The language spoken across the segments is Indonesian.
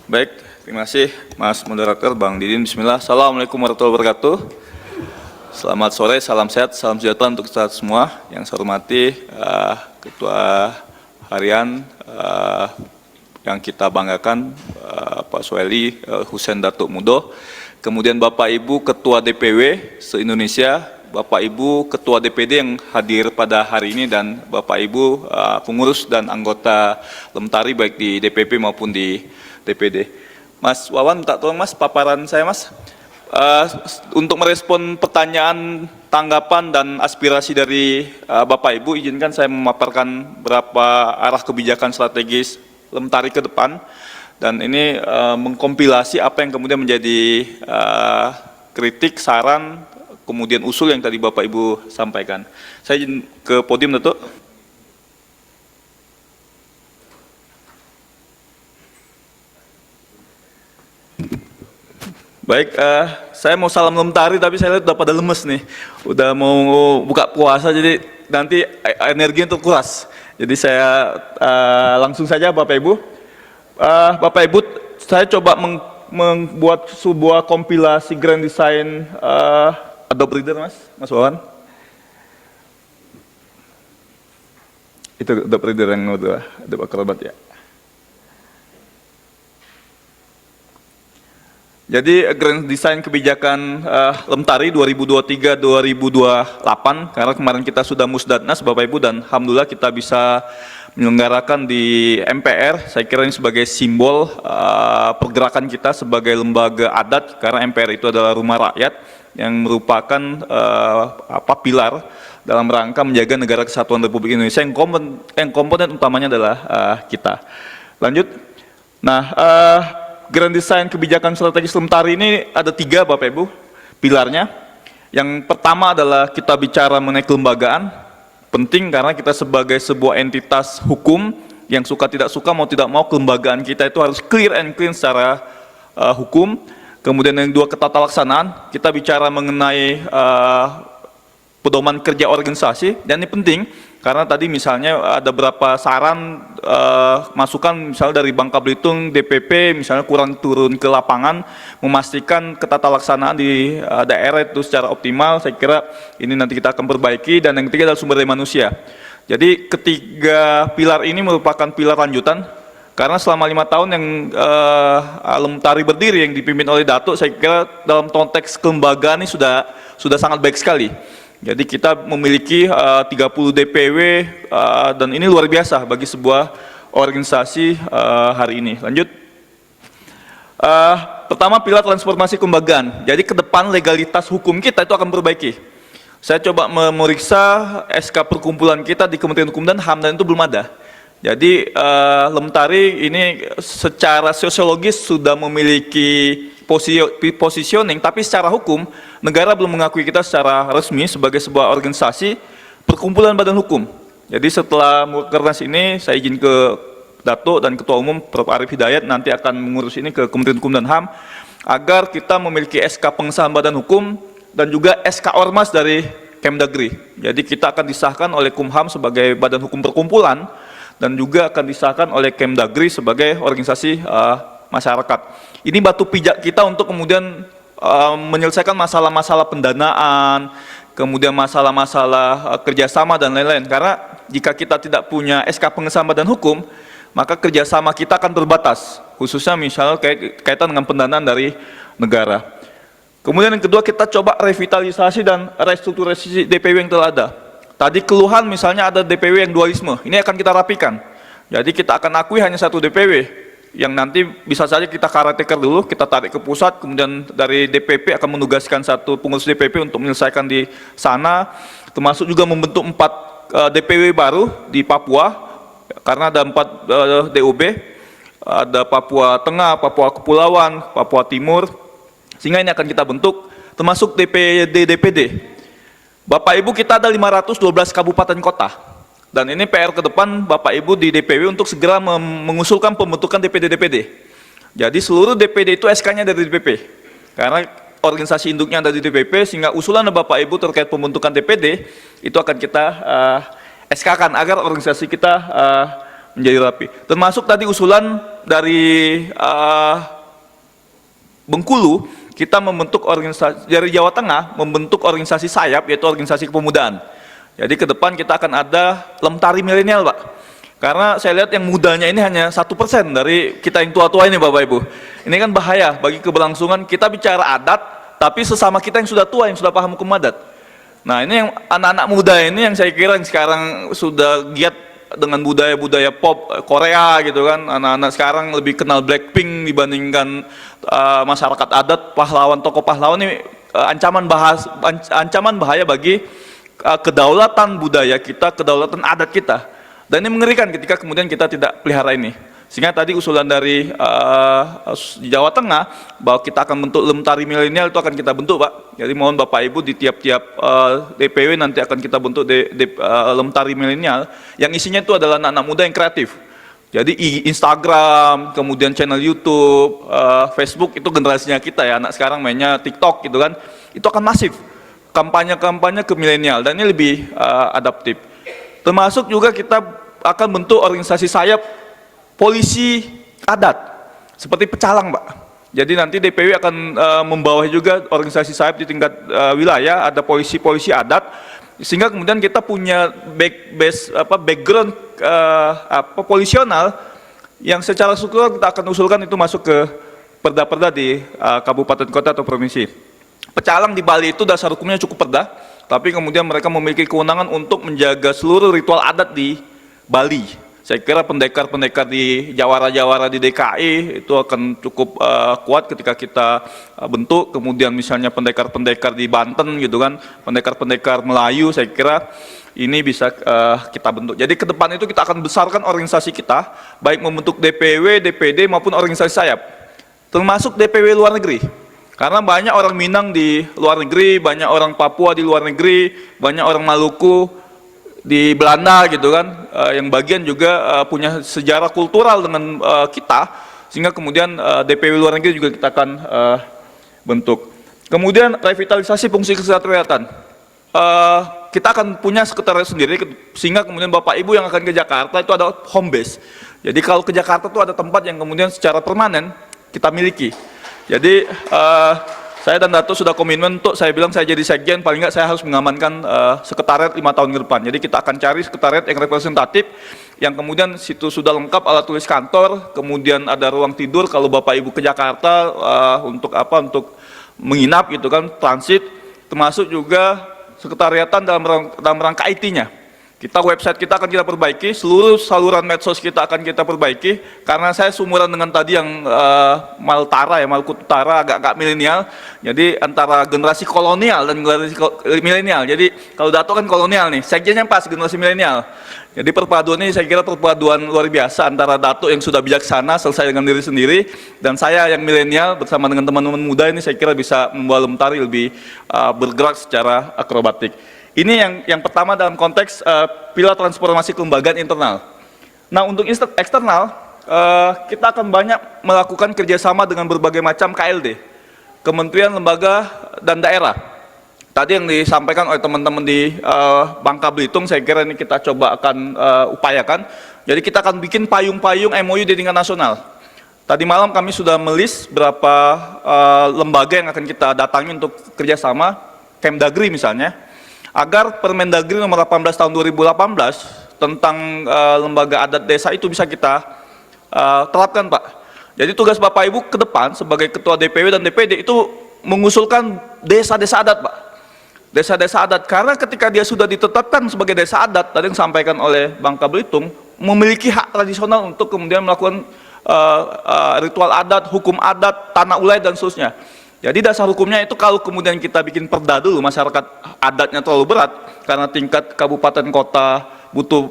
Baik, terima kasih Mas Moderator, Bang Didin. Bismillah. Assalamualaikum warahmatullahi wabarakatuh. Selamat sore, salam sehat, salam sejahtera untuk kita semua. Yang saya hormati Ketua Harian yang kita banggakan, Pak Sueli Husein Datuk Mudo. Kemudian Bapak Ibu Ketua DPW se-Indonesia, Bapak Ibu Ketua DPD yang hadir pada hari ini, dan Bapak Ibu pengurus dan anggota Lemtari baik di DPP maupun di DPD. Mas Wawan, minta tolong Mas paparan saya Mas. Untuk merespon pertanyaan, tanggapan, dan aspirasi dari Bapak Ibu, izinkan saya memaparkan beberapa arah kebijakan strategis Lemtari ke depan. Dan ini mengkompilasi apa yang kemudian menjadi kritik, saran, kemudian usul yang tadi Bapak Ibu sampaikan. Saya izin ke podium, Datuk. Baik, saya mau salam Lemtari, tapi saya lihat udah pada lemes nih. Udah mau buka puasa, jadi nanti energinya terkuras. Jadi saya langsung saja Bapak Ibu. Bapak Ibu, saya coba membuat sebuah kompilasi grand design Adobe Reader, Mas Wawan. Itu Adobe Reader yang udah Adobe Acrobat ya. Jadi grand design kebijakan Lemtari 2023-2028, karena kemarin kita sudah musdatnas Bapak Ibu, dan alhamdulillah kita bisa menyelenggarakan di MPR. Saya kira ini sebagai simbol pergerakan kita sebagai lembaga adat, karena MPR itu adalah rumah rakyat yang merupakan pilar dalam rangka menjaga negara kesatuan Republik Indonesia, yang komponen utamanya adalah kita. Lanjut. Nah, grand design kebijakan strategis Lemtari ini ada 3 Bapak Ibu pilarnya. Yang pertama adalah kita bicara mengenai kelembagaan. Penting karena kita sebagai sebuah entitas hukum yang suka tidak suka, mau tidak mau, kelembagaan kita itu harus clear and clean secara hukum. Kemudian yang 2, ketatalaksanaan. Kita bicara mengenai pedoman kerja organisasi, dan ini penting karena tadi misalnya ada beberapa saran masukan misalnya dari Bangka Belitung, DPP misalnya kurang turun ke lapangan memastikan ketatalaksanaan di daerah itu secara optimal. Saya kira ini nanti kita akan perbaiki. Dan yang ketiga adalah sumber daya manusia. Jadi ketiga pilar ini merupakan pilar lanjutan, karena selama 5 tahun yang Lemtari berdiri yang dipimpin oleh Datuk, saya kira dalam konteks kelembagaan ini sudah sangat baik sekali. Jadi kita memiliki 30 DPW dan ini luar biasa bagi sebuah organisasi hari ini. Lanjut. Pertama, pilar transformasi kelembagaan. Jadi ke depan legalitas hukum kita itu akan perbaiki. Saya coba memeriksa SK perkumpulan kita di Kementerian Hukum dan HAM, dan itu belum ada. Jadi Lemtari ini secara sosiologis sudah memiliki positioning, tapi secara hukum negara belum mengakui kita secara resmi sebagai sebuah organisasi perkumpulan badan hukum. Jadi setelah Mukernas ini saya izin ke Datuk dan Ketua Umum Prof. Arif Hidayat nanti akan mengurus ini ke Kementerian Hukum dan HAM agar kita memiliki SK pengesahan badan hukum dan juga SK Ormas dari Kemdagri. Jadi kita akan disahkan oleh Kumham sebagai badan hukum perkumpulan dan juga akan disahkan oleh Kemdagri sebagai organisasi masyarakat. Ini batu pijak kita untuk kemudian menyelesaikan masalah-masalah pendanaan, kemudian masalah-masalah kerjasama dan lain-lain. Karena jika kita tidak punya SK pengesahan badan hukum, maka kerjasama kita akan terbatas, khususnya misalnya kaitan dengan pendanaan dari negara. Kemudian yang kedua, kita coba revitalisasi dan restrukturisasi DPW yang telah ada. Tadi keluhan misalnya ada DPW yang dualisme, ini akan kita rapikan. Jadi kita akan akui hanya 1 DPW, yang nanti bisa saja kita caretaker dulu, kita tarik ke pusat, kemudian dari DPP akan menugaskan 1 pengurus DPP untuk menyelesaikan di sana, termasuk juga membentuk 4 DPW baru di Papua, karena ada 4 DOB, ada Papua Tengah, Papua Kepulauan, Papua Timur, sehingga ini akan kita bentuk, termasuk DPD, DPD. Bapak Ibu, kita ada 512 kabupaten kota. Dan ini PR ke depan Bapak Ibu di DPW untuk segera mengusulkan pembentukan DPD-DPD. Jadi seluruh DPD itu SK-nya dari DPP. Karena organisasi induknya ada di DPP, sehingga usulan Bapak Ibu terkait pembentukan DPD itu akan kita SK-kan agar organisasi kita menjadi rapi. Termasuk tadi usulan dari Bengkulu, kita membentuk organisasi, dari Jawa Tengah membentuk organisasi sayap, yaitu organisasi kepemudaan. Jadi ke depan kita akan ada Lemtari Milenial, Pak. Karena saya lihat yang mudanya ini hanya 1% dari kita yang tua-tua ini, Bapak Ibu. Ini kan bahaya bagi keberlangsungan. Kita bicara adat, tapi sesama kita yang sudah tua, yang sudah paham hukum adat. Nah, ini yang anak-anak muda ini yang saya kira yang sekarang sudah giat dengan budaya-budaya pop Korea gitu kan. Anak-anak sekarang lebih kenal Blackpink dibandingkan masyarakat adat, pahlawan, tokoh pahlawan ini ancaman bahaya bagi kedaulatan budaya kita, kedaulatan adat kita. Dan ini mengerikan ketika kemudian kita tidak pelihara ini. Sehingga tadi usulan dari Jawa Tengah bahwa kita akan bentuk Lemtari Milenial itu akan kita bentuk, Pak. Jadi mohon Bapak Ibu di tiap-tiap DPW nanti akan kita bentuk Lemtari Milenial yang isinya itu adalah anak-anak muda yang kreatif. Jadi Instagram, kemudian channel YouTube, Facebook itu generasinya kita ya. Anak sekarang mainnya TikTok gitu kan. Itu akan masif. Kampanye-kampanye ke milenial dan ini lebih adaptif. Termasuk juga kita akan bentuk organisasi sayap polisi adat, seperti Pecalang, Pak. Jadi nanti DPW akan membawahi juga organisasi sayap di tingkat wilayah, ada polisi-polisi adat, sehingga kemudian kita punya background polisional yang secara struktural kita akan usulkan itu masuk ke perda-perda di kabupaten kota atau provinsi. Pecalang di Bali itu dasar hukumnya cukup perda, tapi kemudian mereka memiliki kewenangan untuk menjaga seluruh ritual adat di Bali. Saya kira pendekar-pendekar di jawara-jawara di DKI itu akan cukup kuat ketika kita bentuk. Kemudian misalnya pendekar-pendekar di Banten gitu kan, pendekar-pendekar Melayu, saya kira ini bisa kita bentuk. Jadi ke depan itu kita akan besarkan organisasi kita, baik membentuk DPW, DPD maupun organisasi sayap, termasuk DPW luar negeri. Karena banyak orang Minang di luar negeri, banyak orang Papua di luar negeri, banyak orang Maluku di Belanda gitu kan, yang bagian juga punya sejarah kultural dengan kita, sehingga kemudian DPW luar negeri juga kita akan bentuk. Kemudian revitalisasi fungsi kesekretariatan. Kita akan punya sekretariat sendiri, sehingga kemudian Bapak Ibu yang akan ke Jakarta itu ada home base. Jadi kalau ke Jakarta itu ada tempat yang kemudian secara permanen kita miliki. Jadi saya dan Dato sudah komitmen untuk, saya bilang saya jadi sekjen, paling nggak saya harus mengamankan sekretariat 5 tahun ke depan. Jadi kita akan cari sekretariat yang representatif, yang kemudian situ sudah lengkap alat tulis kantor, kemudian ada ruang tidur kalau Bapak Ibu ke Jakarta untuk apa? Untuk menginap gitu kan, transit, termasuk juga sekretariatan dalam rangka IT-nya. Website kita akan kita perbaiki, seluruh saluran medsos kita akan kita perbaiki, karena saya sumuran dengan tadi yang Maltara ya, Maluku Utara, agak milenial, jadi antara generasi kolonial dan generasi milenial. Jadi kalau Dato kan kolonial nih, sekjennya pas generasi milenial. Jadi perpaduan ini saya kira perpaduan luar biasa antara Dato yang sudah bijaksana, selesai dengan diri sendiri, dan saya yang milenial bersama dengan teman-teman muda ini saya kira bisa membawa Lemtari lebih bergerak secara akrobatik. Ini yang pertama dalam konteks pilar transformasi kelembagaan internal. Nah, untuk eksternal, kita akan banyak melakukan kerjasama dengan berbagai macam KLD, kementerian, lembaga, dan daerah. Tadi yang disampaikan oleh teman-teman di Bangka Belitung, saya kira ini kita coba akan upayakan. Jadi kita akan bikin payung-payung MOU di tingkat nasional. Tadi malam kami sudah melis berapa lembaga yang akan kita datangi untuk kerjasama, Kemdagri misalnya, agar Permendagri nomor 18 tahun 2018 tentang lembaga adat desa itu bisa kita terapkan, Pak. Jadi tugas Bapak Ibu ke depan sebagai Ketua DPW dan DPD itu mengusulkan desa-desa adat, Pak. Desa-desa adat, karena ketika dia sudah ditetapkan sebagai desa adat, tadi yang disampaikan oleh Bangka Belitung, memiliki hak tradisional untuk kemudian melakukan ritual adat, hukum adat, tanah ulai, dan seterusnya. Jadi dasar hukumnya itu kalau kemudian kita bikin perda dulu, masyarakat adatnya terlalu berat, karena tingkat kabupaten kota butuh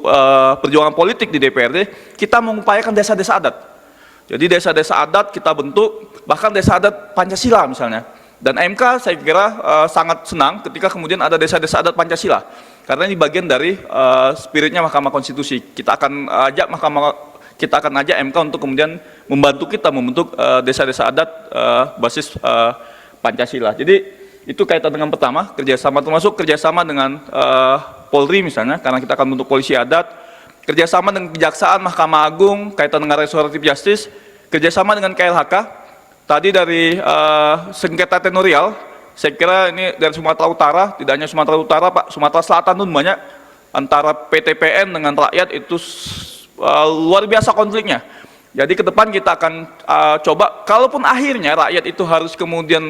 perjuangan politik di DPRD, kita mengupayakan desa-desa adat. Jadi desa-desa adat kita bentuk, bahkan desa adat Pancasila misalnya. Dan MK saya kira sangat senang ketika kemudian ada desa-desa adat Pancasila, karena ini bagian dari spiritnya Mahkamah Konstitusi. Kita akan ajak MK untuk kemudian membantu kita membentuk desa-desa adat basis Pancasila. Jadi itu kaitan dengan pertama, kerjasama, termasuk kerjasama dengan Polri misalnya, karena kita akan bentuk polisi adat, kerjasama dengan Kejaksaan, Mahkamah Agung, kaitan dengan restoratif justice, kerjasama dengan KLHK, tadi dari sengketa tenurial, saya kira ini dari Sumatera Utara, tidak hanya Sumatera Utara Pak, Sumatera Selatan pun banyak, antara PTPN dengan rakyat itu luar biasa konfliknya. Jadi ke depan kita akan coba, kalaupun akhirnya rakyat itu harus kemudian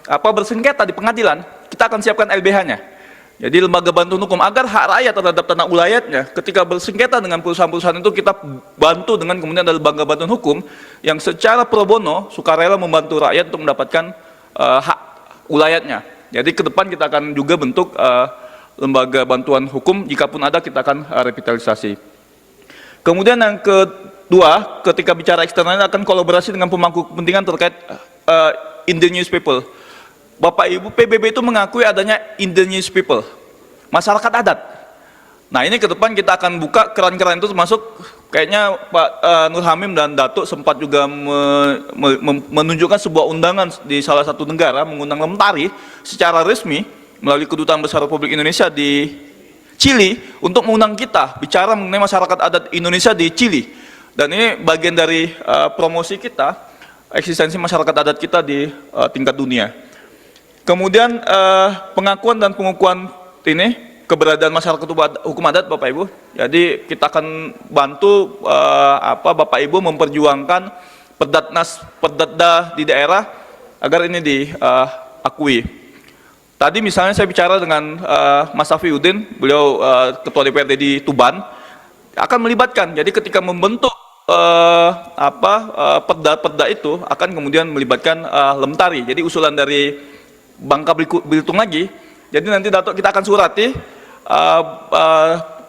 bersengketa di pengadilan, kita akan siapkan LBH-nya. Jadi lembaga bantuan hukum agar hak rakyat terhadap tanah ulayatnya ketika bersengketa dengan perusahaan-perusahaan itu kita bantu dengan kemudian ada lembaga bantuan hukum yang secara pro bono sukarela membantu rakyat untuk mendapatkan hak ulayatnya. Jadi ke depan kita akan juga bentuk lembaga bantuan hukum, jika pun ada kita akan revitalisasi. Kemudian yang kedua, ketika bicara eksternal akan kolaborasi dengan pemangku kepentingan terkait indigenous people. Bapak Ibu, PBB itu mengakui adanya indigenous people, masyarakat adat. Nah ini ke depan kita akan buka keran-keran itu, termasuk kayaknya Pak Nur Hamim dan Datuk sempat juga menunjukkan sebuah undangan di salah satu negara, mengundang Lemtari secara resmi melalui Kedutaan Besar Republik Indonesia di Chili untuk mengundang kita bicara mengenai masyarakat adat Indonesia di Chili. Dan ini bagian dari promosi kita, eksistensi masyarakat adat kita di tingkat dunia. Kemudian pengakuan dan pengukuhan ini keberadaan masyarakat hukum adat Bapak Ibu. Jadi kita akan bantu Bapak Ibu memperjuangkan perdata di daerah agar ini diakui. Tadi misalnya saya bicara dengan Mas Safiuddin, beliau Ketua DPRD di Tuban, akan melibatkan. Jadi ketika membentuk perda itu akan kemudian melibatkan Lemtari. Jadi usulan dari Bangka Belitung lagi. Jadi nanti Datuk kita akan surati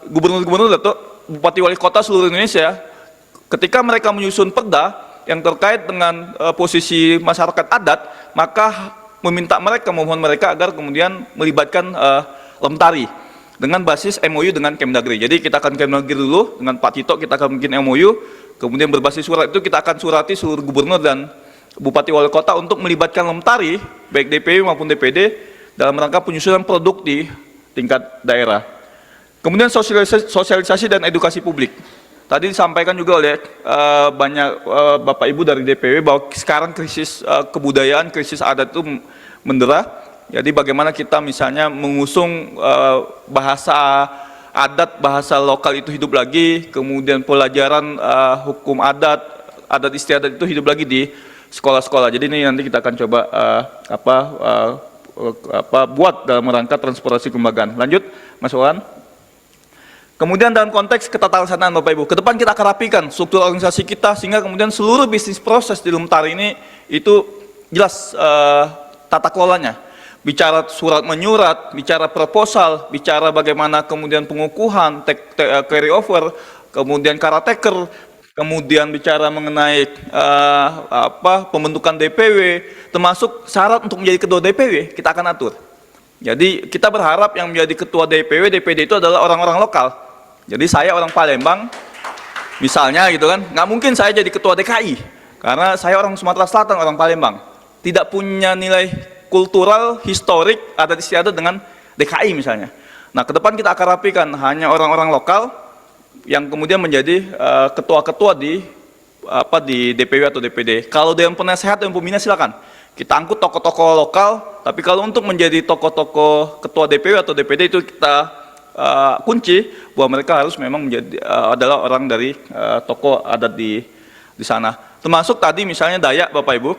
gubernur-gubernur Datuk, bupati wali kota seluruh Indonesia, ketika mereka menyusun perda yang terkait dengan posisi masyarakat adat, maka meminta mereka, memohon mereka agar kemudian melibatkan Lemtari dengan basis MOU dengan Kemdagri. Jadi kita akan Kemdagri dulu dengan Pak Tito, kita akan bikin MOU, kemudian berbasis surat itu kita akan surati seluruh gubernur dan bupati wali kota untuk melibatkan Lemtari, baik DPW maupun DPD, dalam rangka penyusunan produk di tingkat daerah. Kemudian sosialisasi dan edukasi publik. Tadi disampaikan juga oleh banyak Bapak Ibu dari DPW bahwa sekarang krisis kebudayaan, krisis adat itu mendera. Jadi bagaimana kita misalnya mengusung bahasa adat, bahasa lokal itu hidup lagi, kemudian pelajaran hukum adat, adat istiadat itu hidup lagi di sekolah-sekolah. Jadi ini nanti kita akan coba buat dalam rangka transparansi kelembagaan. Lanjut, Mas Wawan. Kemudian dalam konteks ketata laksanaan Bapak Ibu, ke depan kita akan rapikan struktur organisasi kita sehingga kemudian seluruh bisnis proses di Lemtari ini itu jelas tata kelolanya. Bicara surat menyurat, bicara proposal, bicara bagaimana kemudian pengukuhan, carry over, kemudian caretaker, kemudian bicara mengenai pembentukan DPW, termasuk syarat untuk menjadi ketua DPW, kita akan atur. Jadi kita berharap yang menjadi ketua DPW, DPD itu adalah orang-orang lokal. Jadi saya orang Palembang, misalnya gitu kan, nggak mungkin saya jadi ketua DKI, karena saya orang Sumatera Selatan, orang Palembang. Tidak punya nilai kultural, historik, adat istiadat dengan DKI misalnya. Nah ke depan kita akan rapikan hanya orang-orang lokal, yang kemudian menjadi ketua-ketua di DPW atau DPD. Kalau Dewan Penasehat dan Pembina silakan. Kita angkut tokoh-tokoh lokal, tapi kalau untuk menjadi tokoh-tokoh ketua DPW atau DPD itu kita kunci bahwa mereka harus memang menjadi adalah orang dari tokoh adat di sana. Termasuk tadi misalnya Dayak Bapak Ibu.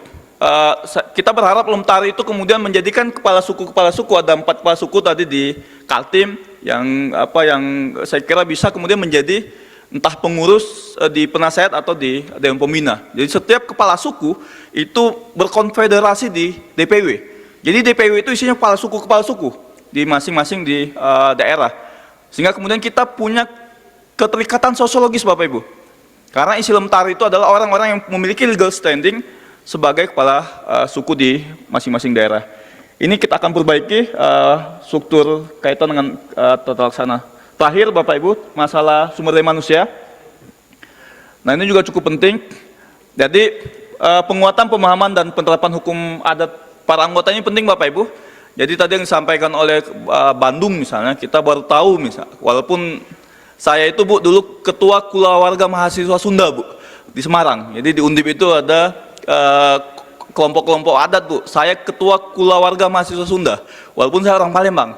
Kita berharap Lemtari itu kemudian menjadikan kepala suku, ada 4 kepala suku tadi di Kaltim yang saya kira bisa kemudian menjadi entah pengurus di penasehat atau di Dewan Pembina. Jadi setiap kepala suku itu berkonfederasi di DPW. Jadi DPW itu isinya kepala suku di masing-masing di daerah. Sehingga kemudian kita punya keterikatan sosiologis Bapak Ibu. Karena isi Lemtari itu adalah orang-orang yang memiliki legal standing sebagai kepala suku di masing-masing daerah. Ini kita akan perbaiki struktur kaitan dengan tata laksana. Terakhir Bapak Ibu, masalah sumber daya manusia. Nah ini juga cukup penting. Jadi penguatan pemahaman dan penerapan hukum adat para anggota ini penting Bapak Ibu. Jadi tadi yang disampaikan oleh Bandung misalnya, kita baru tahu misalnya, walaupun Saya itu Bu dulu ketua Kulawarga Mahasiswa Sunda Bu di Semarang. Jadi di Undip itu ada kelompok-kelompok adat Bu. Saya ketua Kulawarga Mahasiswa Sunda. Walaupun saya orang Palembang.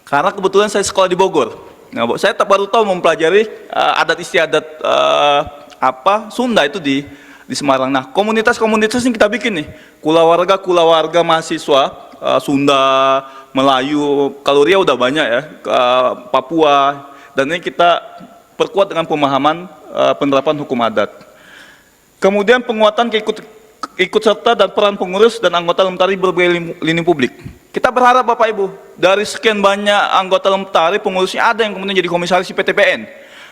Karena kebetulan saya sekolah di Bogor. Nah, Bu, saya baru tahu mempelajari adat istiadat Sunda itu di Semarang. Nah, komunitas-komunitas ini kita bikin nih. Kulawarga mahasiswa Sunda, Melayu, kalau Riau udah banyak ya, Papua. Dan ini kita perkuat dengan pemahaman penerapan hukum adat. Kemudian penguatan ikut serta dan peran pengurus dan anggota Lemtari berbagai lini publik. Kita berharap Bapak Ibu, dari sekian banyak anggota Lemtari, pengurusnya ada yang kemudian jadi komisaris PTPN,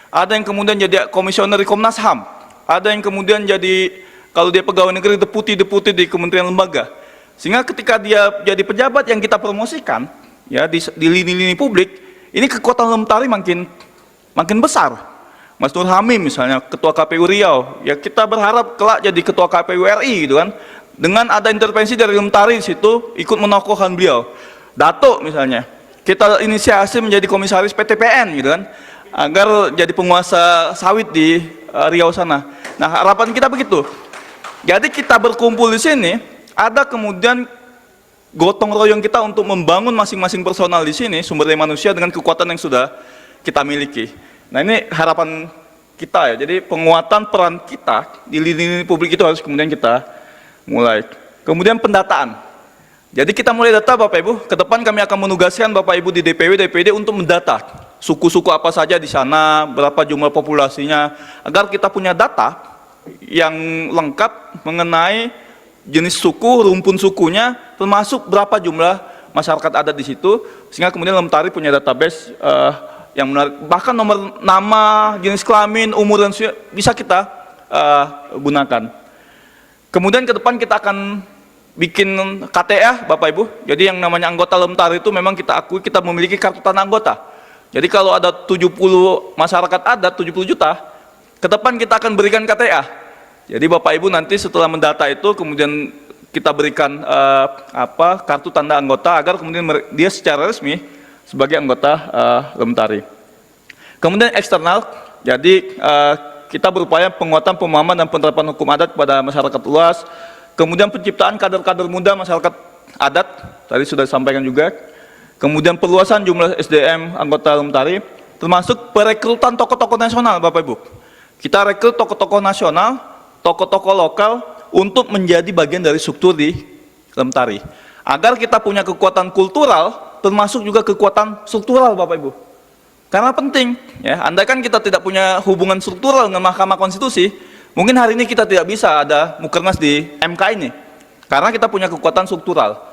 ada yang kemudian jadi komisioner di Komnas HAM, ada yang kemudian jadi, kalau dia pegawai negeri, deputi di kementerian lembaga. Sehingga ketika dia jadi pejabat yang kita promosikan, ya di lini-lini publik, ini kekuatan Lemtari makin besar. Mas Nur Hamim misalnya, ketua KPU Riau, ya kita berharap kelak jadi ketua KPU RI gitu kan. Dengan ada intervensi dari Lemtari di situ, ikut menokohkan beliau. Datuk misalnya, kita inisiasi menjadi komisaris PTPN gitu kan, agar jadi penguasa sawit di Riau sana. Nah, harapan kita begitu. Jadi kita berkumpul di sini, ada kemudian gotong royong kita untuk membangun masing-masing personal di sini, sumber daya manusia dengan kekuatan yang sudah kita miliki. Nah, ini harapan kita ya. Jadi penguatan peran kita di lini publik itu harus kemudian kita mulai. Kemudian pendataan. Jadi kita mulai data Bapak Ibu. Ke depan kami akan menugaskan Bapak Ibu di DPW, DPD untuk mendata suku-suku apa saja di sana, berapa jumlah populasinya, agar kita punya data yang lengkap mengenai jenis suku, rumpun sukunya, termasuk berapa jumlah masyarakat adat di situ, sehingga kemudian Lemtari punya database yang menarik. Bahkan nomor nama, jenis kelamin, umur dan usia bisa kita gunakan. Kemudian ke depan kita akan bikin KTA Bapak Ibu. Jadi yang namanya anggota Lemtari itu memang kita akui kita memiliki kartu tanda anggota. Jadi kalau ada 70 masyarakat adat, 70 juta, ke depan kita akan berikan KTA. Jadi Bapak Ibu nanti setelah mendata itu kemudian kita berikan kartu tanda anggota agar kemudian dia secara resmi sebagai anggota Lemtari. Kemudian eksternal, jadi kita berupaya penguatan pemahaman dan penerapan hukum adat kepada masyarakat luas. Kemudian penciptaan kader-kader muda masyarakat adat, tadi sudah disampaikan juga. Kemudian perluasan jumlah SDM anggota Lemtari, termasuk perekrutan tokoh-tokoh nasional Bapak Ibu. Kita rekrut tokoh-tokoh nasional, tokoh-tokoh lokal untuk menjadi bagian dari struktur di Lemtari. Agar kita punya kekuatan kultural, termasuk juga kekuatan struktural Bapak Ibu. Karena penting, ya, andaikan kita tidak punya hubungan struktural dengan Mahkamah Konstitusi, mungkin hari ini kita tidak bisa ada Mukernas di MK ini. Karena kita punya kekuatan struktural.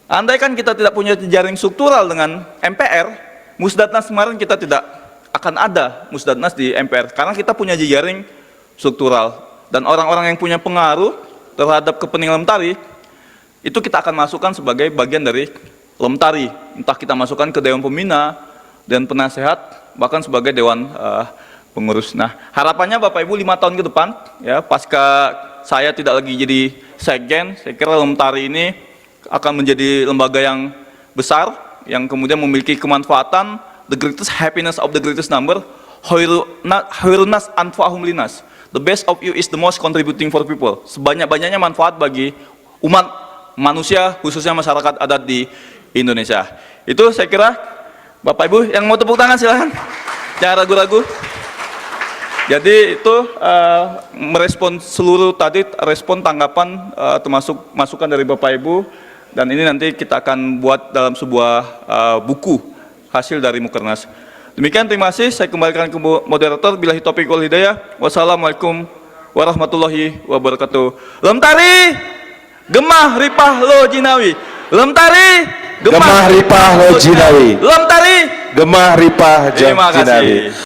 Andaikan kita tidak punya jejaring struktural dengan MPR, Musdatnas kemarin kita tidak akan ada Musdatnas di MPR. Karena kita punya jejaring struktural. Dan orang-orang yang punya pengaruh terhadap kepentingan Lemtari, itu kita akan masukkan sebagai bagian dari Lemtari. Entah kita masukkan ke Dewan Pembina, dan penasehat, bahkan sebagai Dewan Pengurus. Nah, harapannya Bapak Ibu 5 tahun ke depan, ya, pasca saya tidak lagi jadi sekjen, saya kira Lemtari ini akan menjadi lembaga yang besar, yang kemudian memiliki kemanfaatan, the greatest happiness of the greatest number, hoirunas anfa'ahum linas. The best of you is the most contributing for people. Sebanyak-banyaknya manfaat bagi umat manusia, khususnya masyarakat adat di Indonesia. Itu saya kira, Bapak Ibu yang mau tepuk tangan silahkan, jangan ragu-ragu. Jadi itu merespon seluruh tadi, respon tanggapan termasuk masukan dari Bapak Ibu, dan ini nanti kita akan buat dalam sebuah buku hasil dari Mukernas. Demikian, terima kasih. Saya kembalikan ke moderator. Billahi taufiq wal hidayah. Wassalamualaikum warahmatullahi wabarakatuh. Lemtari, gemah ripah lo jinawi. Lemtari, gemah ripah lo jinawi. Lemtari, gemah ripah jinawi.